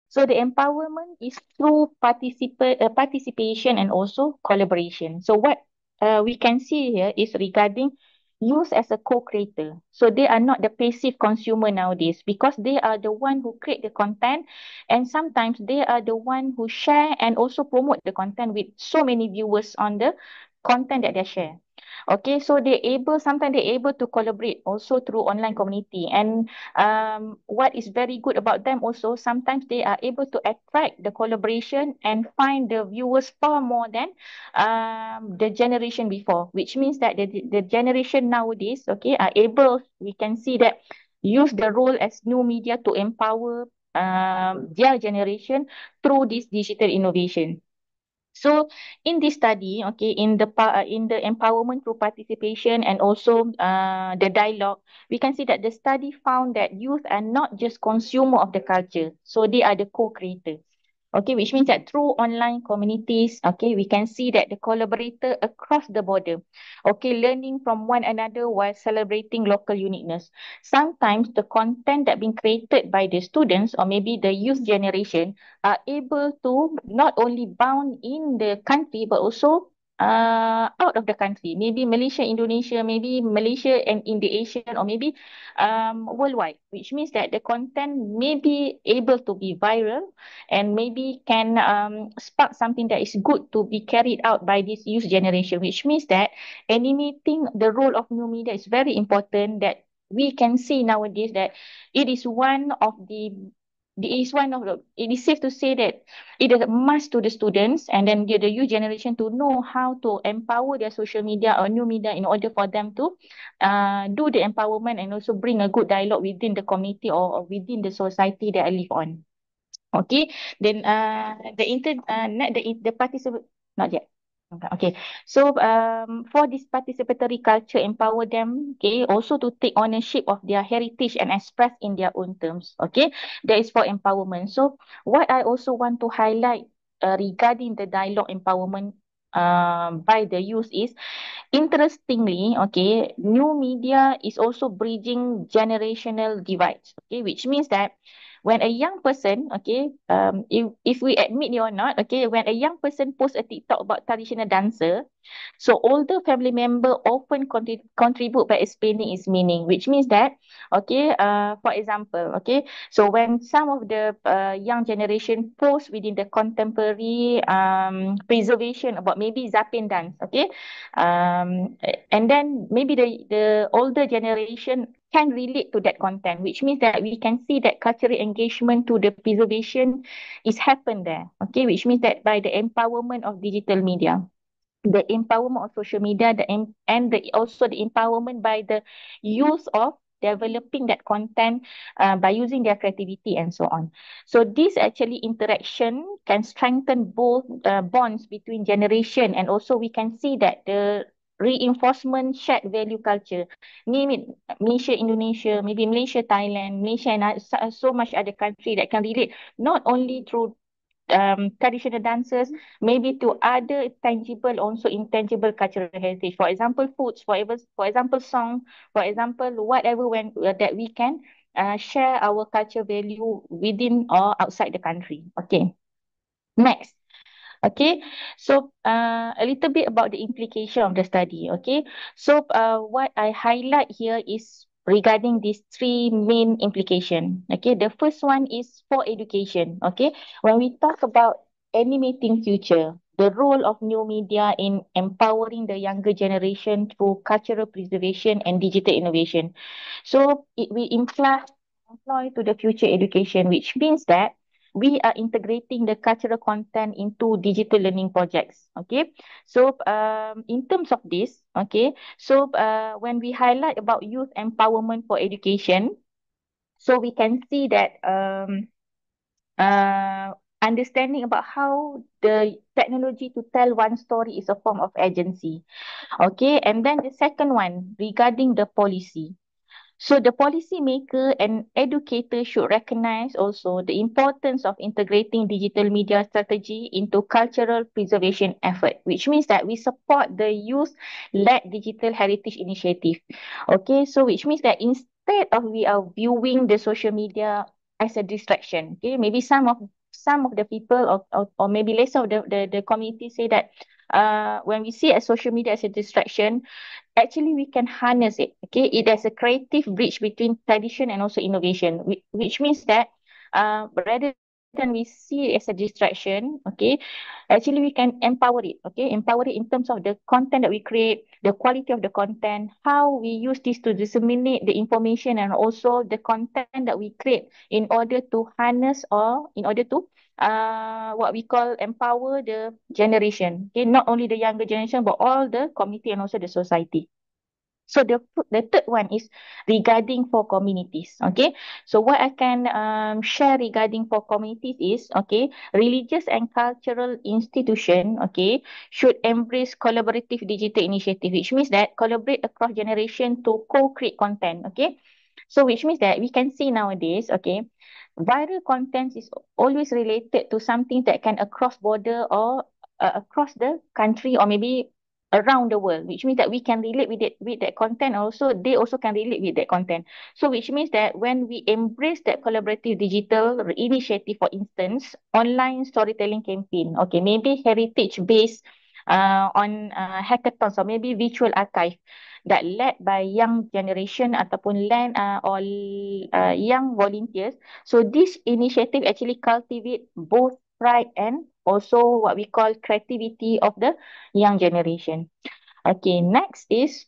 So the empowerment is through participation and also collaboration. So what we can see here is regarding use as a co-creator. So they are not the passive consumer nowadays because they are the one who create the content, and sometimes they are the one who share and also promote the content with so many viewers on the content that they share. Okay, so sometimes they're able to collaborate also through online community. And what is very good about them also, sometimes they are able to attract the collaboration and find the viewers far more than the generation before, which means that the generation nowadays, okay, are able, we can see that, use the role as new media to empower their generation through this digital innovation. So in this study, okay, in the empowerment through participation and also the dialogue, we can see that the study found that youth are not just consumer of the culture, so they are the co-creators. Okay, which means that through online communities, okay, we can see that the collaborator across the border, okay, learning from one another while celebrating local uniqueness. Sometimes the content that being created by the students or maybe the youth generation are able to not only bound in the country but also out of the country, maybe Malaysia, Indonesia, maybe Malaysia and in the Asian, or maybe worldwide, which means that the content may be able to be viral and maybe can spark something that is good to be carried out by this youth generation, which means that animating the role of new media is very important. That we can see nowadays that it is one of the it is safe to say that it is a must to the students and then the youth generation to know how to empower their social media or new media in order for them to do the empowerment and also bring a good dialogue within the community or within the society that I live on. Okay, then the participant, not yet. Okay, so for this participatory culture, empower them, okay, also to take ownership of their heritage and express in their own terms. Okay, that is for empowerment. So what I also want to highlight regarding the dialogue empowerment by the youth is, interestingly, okay, new media is also bridging generational divides, okay, which means that when a young person, okay, if we admit it or not, okay, when a young person posts a TikTok about traditional dancer, so older family member often contribute by explaining its meaning, which means that, okay, for example, okay, so when some of the young generation post within the contemporary preservation about maybe Zapin dance, okay, and then maybe the older generation can relate to that content, which means that we can see that cultural engagement to the preservation is happen there. Okay, which means that by the empowerment of digital media, the empowerment of social media, and also the empowerment by the use of developing that content by using their creativity and so on. So this actually interaction can strengthen both bonds between generation, and also we can see that the reinforcement shared value culture, name it Malaysia, Indonesia, maybe Malaysia, Thailand, Malaysia, and so much other country that can relate not only through traditional dances, maybe to other tangible, also intangible cultural heritage. For example, foods, for example, song, for example, whatever that we can share our culture value within or outside the country. Okay, next. Okay, so a little bit about the implication of the study. Okay, so what I highlight here is regarding these three main implication. Okay, the first one is for education. Okay, when we talk about animating future, the role of new media in empowering the younger generation through cultural preservation and digital innovation. So it will employ to the future education, which means that we are integrating the cultural content into digital learning projects. Okay, so in terms of this, okay, so when we highlight about youth empowerment for education, so we can see that understanding about how the technology to tell one story is a form of agency. Okay, and then the second one regarding the policy. So the policymaker and educator should recognize also the importance of integrating digital media strategy into cultural preservation effort, which means that we support the youth-led digital heritage initiative. Okay, so which means that instead of we are viewing the social media as a distraction, okay, maybe some of some of the people or maybe less of the community say that when we see social media as a distraction, actually we can harness it. Okay, it has a creative bridge between tradition and also innovation, which means that rather than we see it as a distraction, okay, actually we can empower it. Okay, empower it in terms of the content that we create, the quality of the content, how we use this to disseminate the information, and also the content that we create in order to harness or in order to what we call empower the generation. Okay, not only the younger generation but all the community and also the society. So the third one is regarding for communities. Okay, so what I can share regarding for communities is, okay, religious and cultural institution, okay, should embrace collaborative digital initiative, which means that collaborate across generation to co-create content. Okay, so which means that we can see nowadays, okay, viral content is always related to something that can across border or across the country or maybe around the world, which means that we can relate with it with that content, also they also can relate with that content. So which means that when we embrace that collaborative digital initiative, for instance online storytelling campaign, okay, maybe heritage based on hackathons or maybe virtual archive that led by young generation ataupun land young volunteers. So this initiative actually cultivate both pride and also what we call creativity of the young generation. Okay, next is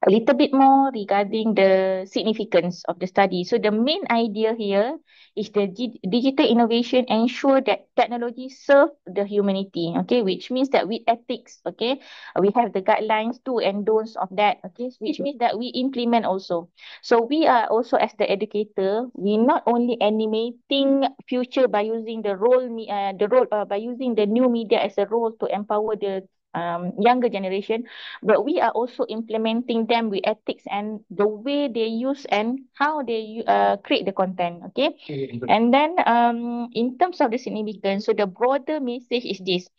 a little bit more regarding the significance of the study. So the main idea here is the digital innovation ensure that technology serve the humanity, okay, which means that with ethics, okay, we have the guidelines do and don'ts of that, okay, which means that we implement also. So we are also as the educator, we not only animating future by using by using the new media as a role to empower the younger generation, but we are also implementing them with ethics and the way they use and how they create the content. Okay. And then in terms of the significance, so the broader message is this: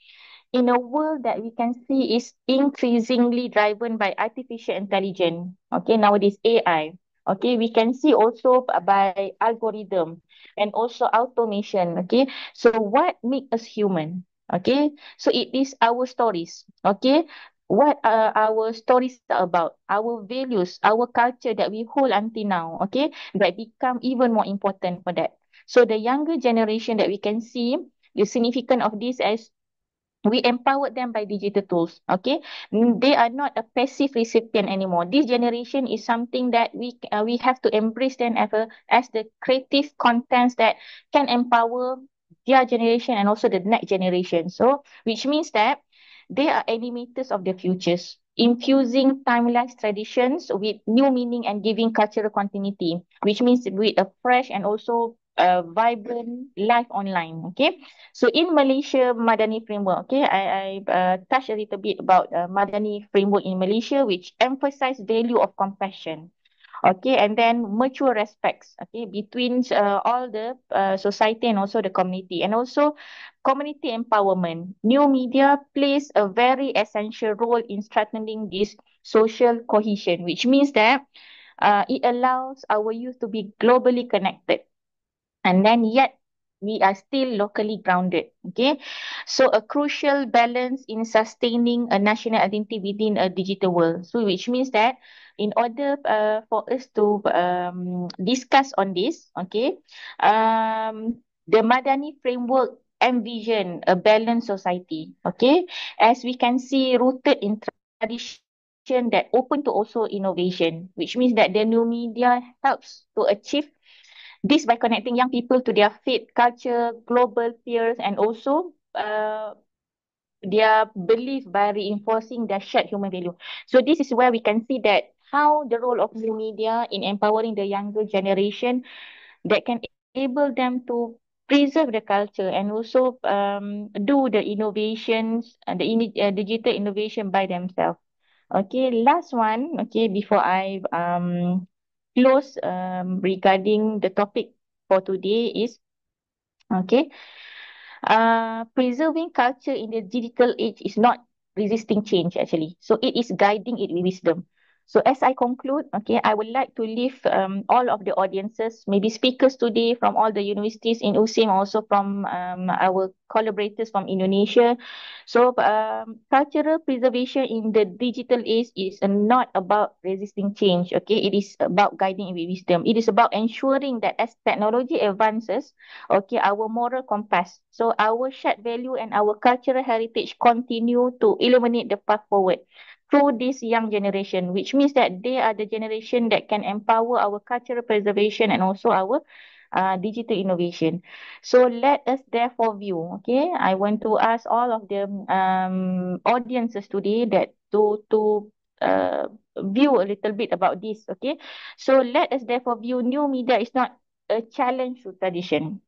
in a world that we can see is increasingly driven by artificial intelligence, okay, nowadays AI, okay, we can see also by algorithm and also automation, okay. So what makes us human? Okay, so it is our stories, okay, what our stories are about, our values, our culture that we hold until now, okay, that become even more important for that. So the younger generation that we can see the significance of this as we empowered them by digital tools. Okay, they are not a passive recipient anymore. This generation is something that we have to embrace them as the creative contents that can empower their generation and also the next generation. So which means that they are animators of the futures, infusing timeless traditions with new meaning and giving cultural continuity, which means with a fresh and also vibrant life online. Okay, so in Malaysia Madani framework, okay, I touched a little bit about Madani framework in Malaysia, which emphasize value of compassion. Okay, and then mutual respects, okay, between all the society and also the community, and also community empowerment. New media plays a very essential role in strengthening this social cohesion, which means that it allows our youth to be globally connected and then yet we are still locally grounded. Okay, so a crucial balance in sustaining a national identity within a digital world. So which means that in order for us to discuss on this, okay, the Madani framework envision a balanced society, okay, as we can see rooted in tradition that open to also innovation, which means that the new media helps to achieve this by connecting young people to their faith, culture, global peers, and also their belief by reinforcing their shared human value. So this is where we can see that how the role of new media in empowering the younger generation that can enable them to preserve the culture and also do the innovations and digital innovation by themselves. Okay, last one. Okay, before I close regarding the topic for today is okay. Preserving culture in the digital age is not resisting change actually. So it is guiding it with wisdom. So as I conclude, okay, I would like to leave all of the audiences, maybe speakers today from all the universities in USIM, also from our collaborators from Indonesia. So cultural preservation in the digital age is not about resisting change, okay? It is about guiding with wisdom. It is about ensuring that as technology advances, okay, our moral compass, so our shared value and our cultural heritage continue to illuminate the path forward through this young generation, which means that they are the generation that can empower our cultural preservation and also our digital innovation. So let us therefore view, okay, I want to ask all of the audiences today that view a little bit about this, okay. So let us therefore view new media is not a challenge to tradition.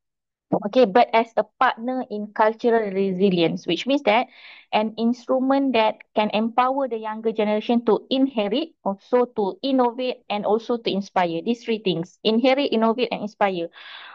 Okay, but as a partner in cultural resilience, which means that an instrument that can empower the younger generation to inherit, also to innovate, and also to inspire. These three things: inherit, innovate, and inspire.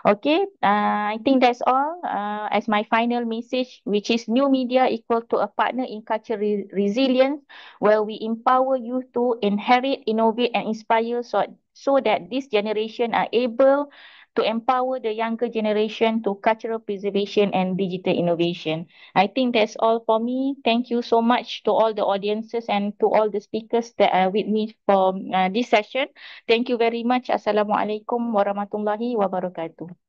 Okay, I think that's all. As my final message, which is new media equal to a partner in cultural resilience, where we empower youth to inherit, innovate, and inspire, so that this generation are able to empower the younger generation to cultural preservation and digital innovation. I think that's all for me. Thank you so much to all the audiences and to all the speakers that are with me for this session. Thank you very much. Assalamualaikum warahmatullahi wabarakatuh.